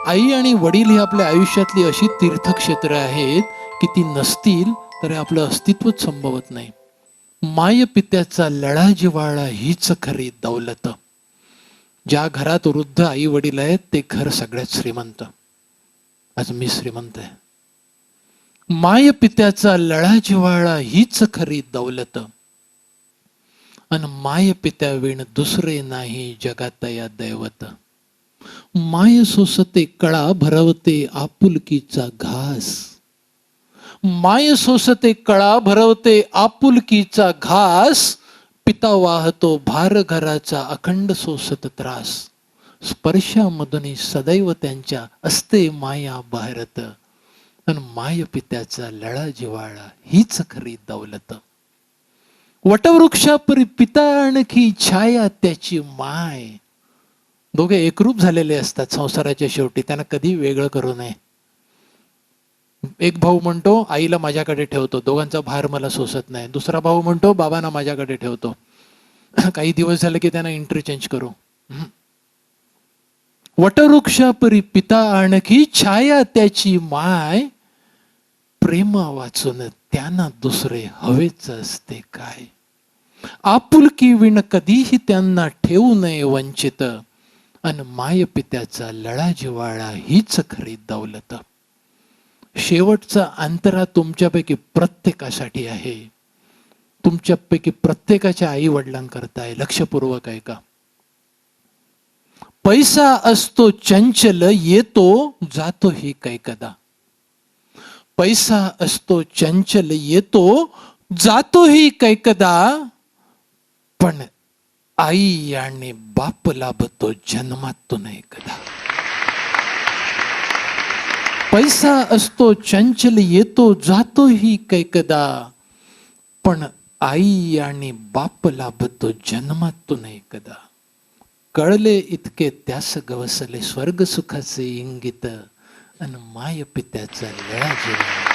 आई आणि वडील ही आपल्या आयुष्यातली अशी तीर्थक्षेत्र आहेत की ती नसतील तर आपलं अस्तित्वच संभवत नाही. माय पित्याचा लळा जिव्हाळा हीच खरी दौलत. ज्या घरात वृद्ध आई वडील आहेत ते घर सगळ्यात श्रीमंत. आज मी श्रीमंत आहे. माय पित्याचा लळा जिव्हाळा हीच खरी दौलत. अन माय पित्या विण दुसरे नाही जगात या दैवत. माय सोसते कळा भरवते आपुलकीचा घास. माय सोसते कळा भरवते आपुलकीचा घास. पिता वाहतो भार घराचा अखंड सोसत त्रास. स्पर्शामधून सदैव त्यांच्या असते माया बहरत. आणि माय पित्याचा लळा जिव्हाळा हीच खरी दौलत. वटवृक्षापरी पिता आणखी छाया त्याची माय. दोघे एकरूप झालेले असतात संसाराच्या शेवटी, त्यांना कधी वेगळं करू नये. एक भाऊ म्हणतो आईला माझ्याकडे ठेवतो, दोघांचा भार मला सोसत नाही. दुसरा भाऊ म्हणतो बाबांना माझ्याकडे ठेवतो, काही दिवस झाले की त्यांना इंटरचेंज करू. वटवृक्षापरी पिता आणखी छाया त्याची माय. प्रेम वाचून त्यांना दुसरे हवेच असते काय. आपुलकी विण कधीही त्यांना ठेवू नये वंचित. अन माय पित्याचा लळा जिव्हाळा हीच खरी दौलत. शेवटचा अंतरा तुमच्यापैकी प्रत्येकासाठी आहे. तुमच्यापैकी प्रत्येकाच्या आई वडिलांकरता आहे. लक्षपूर्वक आहे का. पैसा असतो चंचल येतो जातो ही कैकदा. पैसा असतो चंचल येतो जातो ही कैकदा. पण आई आणि बाप लाभतो जन्मातून एकदा. पैसा असतो चंचल येतो जातो ही कैकदा. पण आई आणि बाप लाभतो जन्मातून एकदा. कळले इतके त्यास गवसले स्वर्ग सुखाचे इंगित. अन माय पित्याचा लळा जिव्हाळा.